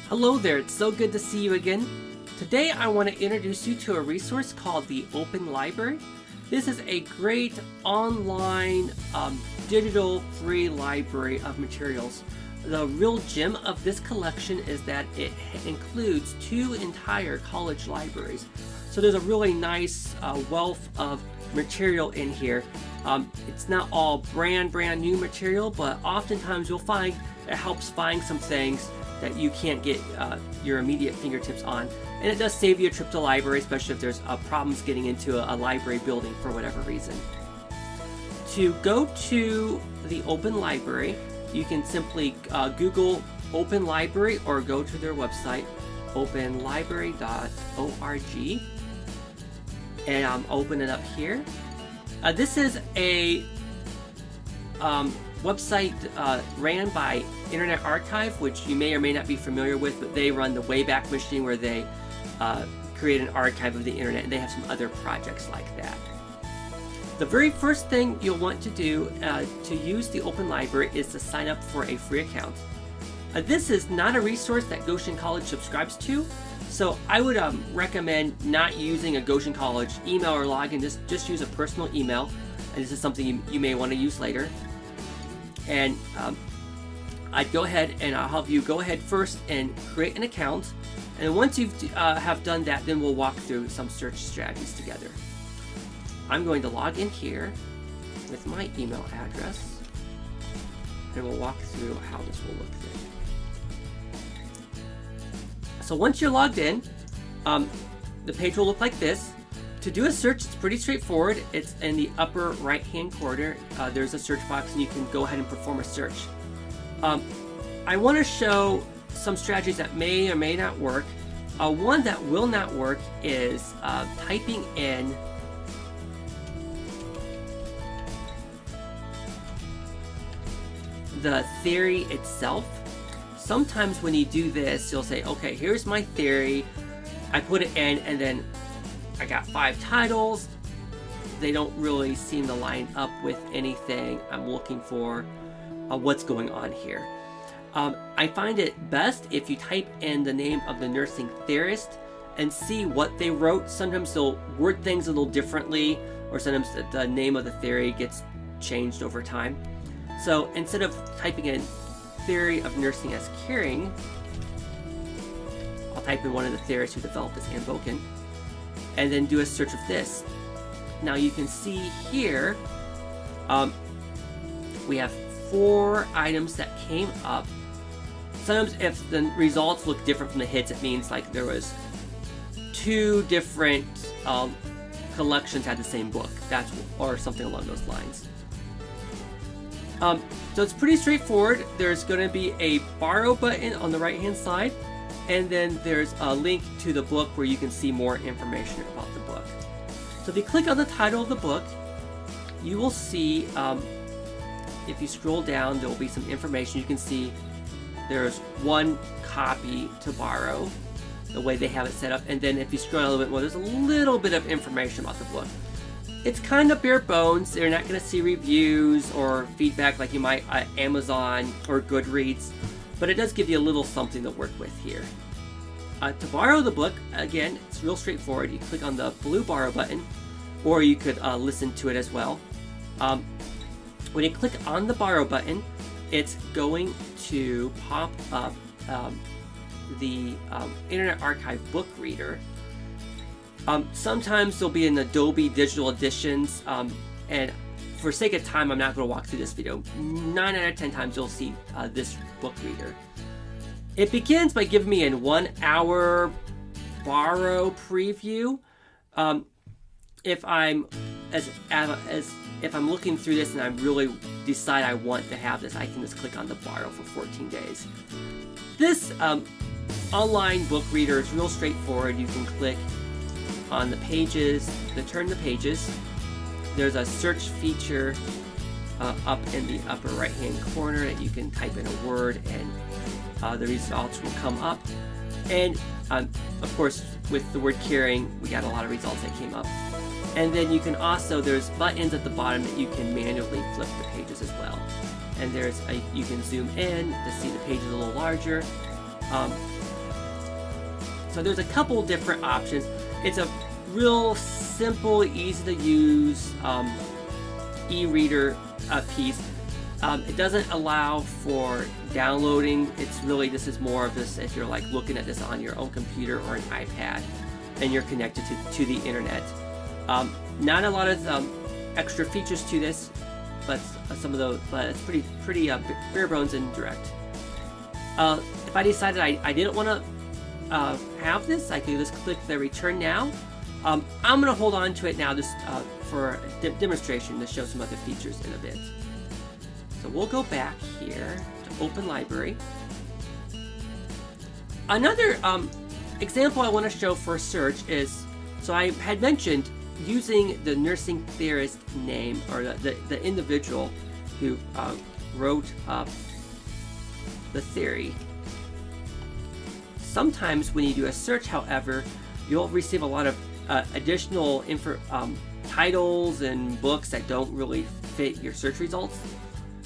Hello there, it's so good to see you again. Today I want to introduce you to a resource called the Open Library. This is a great online digital free library of materials. The real gem of this collection is that it includes 2 entire college libraries. So there's a really nice wealth of material in here. It's not all brand new material, but oftentimes you'll find it helps find some things that you can't get your immediate fingertips on. And it does save you a trip to the library, especially if there's problems getting into a library building for whatever reason. To go to the Open Library, you can simply Google Open Library or go to their website, openlibrary.org, and open it up here. This is a website ran by Internet Archive, which you may or may not be familiar with, but they run the Wayback Machine, where they create an archive of the internet, and they have some other projects like that. The very first thing you'll want to do to use the Open Library is to sign up for a free account. This is not a resource that Goshen College subscribes to, so I would recommend not using a Goshen College email or login. Just use a personal email, and this is something you may want to use later. And I'd go ahead and I'll have you go ahead first and create an account. And once you have done that, then we'll walk through some search strategies together. I'm going to log in here with my email address, and we'll walk through how this will look then. So once you're logged in, the page will look like this. To do a search, it's pretty straightforward. It's in the upper right-hand corner. There's a search box, and you can go ahead and perform a search. I want to show some strategies that may or may not work. One that will not work is typing in the theory itself. Sometimes when you do this, you'll say, okay, here's my theory. I put it in, and then I got 5 titles. They don't really seem to line up with anything I'm looking for. What's going on here? I find it best if you type in the name of the nursing theorist and see what they wrote. Sometimes they'll word things a little differently, or sometimes the name of the theory gets changed over time. So instead of typing in theory of nursing as caring, I'll type in one of the theorists who developed this handbook, and then do a search of this. Now you can see here we have 4 items that came up. Sometimes if the results look different from the hits, it means like there was 2 different collections had the same book. Or something along those lines. So it's pretty straightforward. There's going to be a borrow button on the right hand side, and then there's a link to the book where you can see more information about the book. So if you click on the title of the book, you will see, if you scroll down, there will be some information. You can see there's 1 copy to borrow, the way they have it set up. And then if you scroll down a little bit more, there's a little bit of information about the book. It's kind of bare bones. They're not going to see reviews or feedback like you might at Amazon or Goodreads, but it does give you a little something to work with here. To borrow the book, again, it's real straightforward. You click on the blue borrow button, or you could listen to it as well. When you click on the borrow button, it's going to pop up the Internet Archive book reader. Sometimes there'll be an Adobe digital editions, and for sake of time, I'm not going to walk through this video. 9 out of 10 times you'll see this book reader. It begins by giving me a 1-hour borrow preview. If I'm looking through this and I really decide I want to have this, I can just click on the borrow for 14 days. This online book reader is real straightforward. You can click on the pages, to turn the pages. There's a search feature up in the upper right hand corner that you can type in a word, and the results will come up. And of course, with the word caring, we got a lot of results that came up. And then you can also, there's buttons at the bottom that you can manually flip the pages as well. And you can zoom in to see the pages a little larger. So there's a couple different options. It's a real simple, easy to use e-reader piece. It doesn't allow for downloading. It's really, this is more of this if you're like looking at this on your own computer or an iPad and you're connected to the internet. Not a lot of extra features to this, but it's pretty bare bones and direct. If I decided I didn't want to have this, I could just click the return now. I'm going to hold on to it now just for a demonstration to show some other features in a bit. So we'll go back here to Open Library. Another example I want to show for search is, so I had mentioned using the nursing theorist name, or the individual who wrote the theory. Sometimes when you do a search, however, you'll receive a lot of additional titles and books that don't really fit your search results.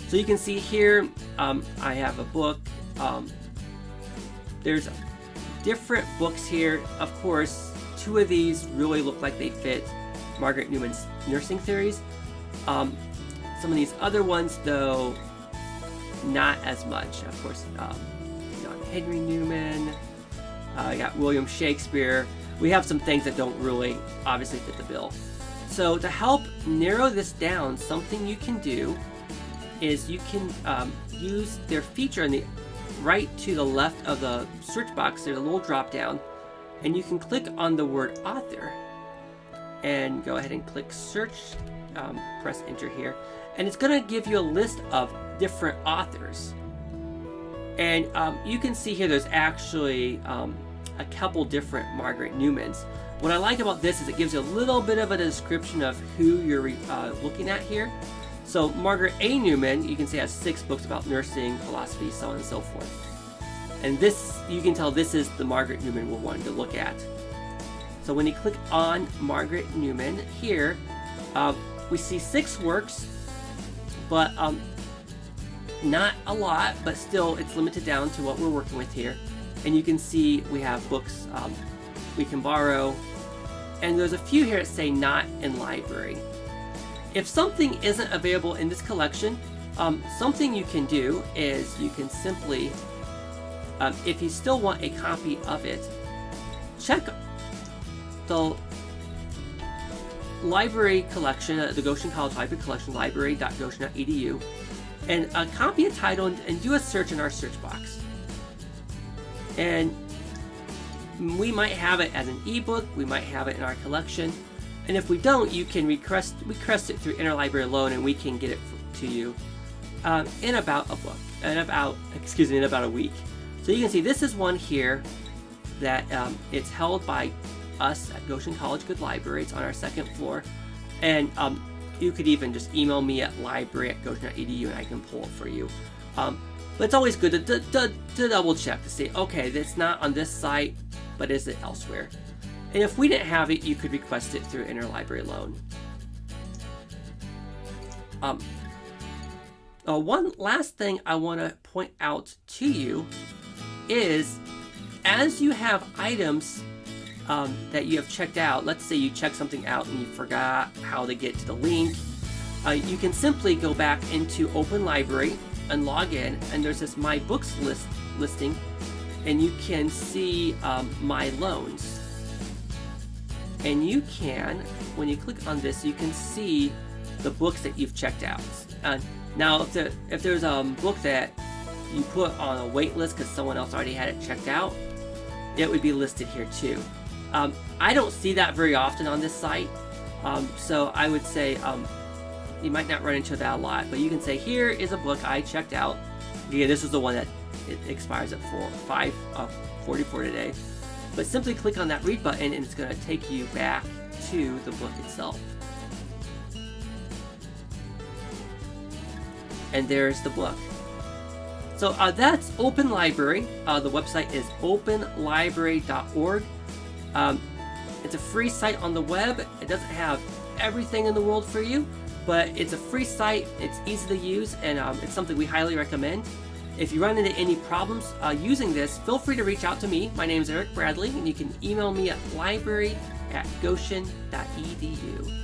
So you can see here, I have a book. There's different books here. Of course, two of these really look like they fit Margaret Newman's nursing theories. Some of these other ones, though, not as much. Of course, John Henry Newman. I got William Shakespeare. We have some things that don't really obviously fit the bill. So to help narrow this down, something you can do is you can use their feature in the right to the left of the search box. There's a little drop down, and you can click on the word author and go ahead and click search, press enter here, and it's going to give you a list of different authors. And you can see here there's actually a couple different Margaret Newmans. What I like about this is it gives you a little bit of a description of who you're looking at here. So Margaret A. Newman, you can see, has 6 books about nursing, philosophy, so on and so forth. And this, you can tell this is the Margaret Newman we're wanting to look at. So when you click on Margaret Newman here, we see 6 works, but not a lot, but still it's limited down to what we're working with here. And you can see we have books we can borrow, and there's a few here that say not in library. If something isn't available in this collection, something you can do is you can simply, if you still want a copy of it, check the library collection, the Goshen College Library collection, library.goshen.edu, and copy a title and do a search in our search box. And we might have it as an ebook, we might have it in our collection, and if we don't, you can request it through Interlibrary Loan, and we can get it to you in about a week. So you can see this is one here that it's held by us at Goshen College Good Library. It's on our 2nd floor, and you could even just email me at library@goshen.edu and I can pull it for you. But it's always good to double check to see, okay, it's not on this site, but is it elsewhere? And if we didn't have it, you could request it through Interlibrary Loan. One last thing I want to point out to you is, as you have items that you have checked out, let's say you check something out and you forgot how to get to the link, you can simply go back into Open Library and log in, and there's this My Books listing, and you can see My Loans. And you can, when you click on this, you can see the books that you've checked out. Now, if there's a book that you put on a wait list because someone else already had it checked out, it would be listed here too. I don't see that very often on this site, so I would say you might not run into that a lot, but you can say, here is a book I checked out. Again, this is the one that it expires at 5:44 today. But simply click on that read button and it's going to take you back to the book itself. And there's the book. So that's Open Library. The website is openlibrary.org. It's a free site on the web. It doesn't have everything in the world for you, but it's a free site. It's easy to use, and it's something we highly recommend. If you run into any problems using this, feel free to reach out to me. My name is Eric Bradley, and you can email me at library@goshen.edu.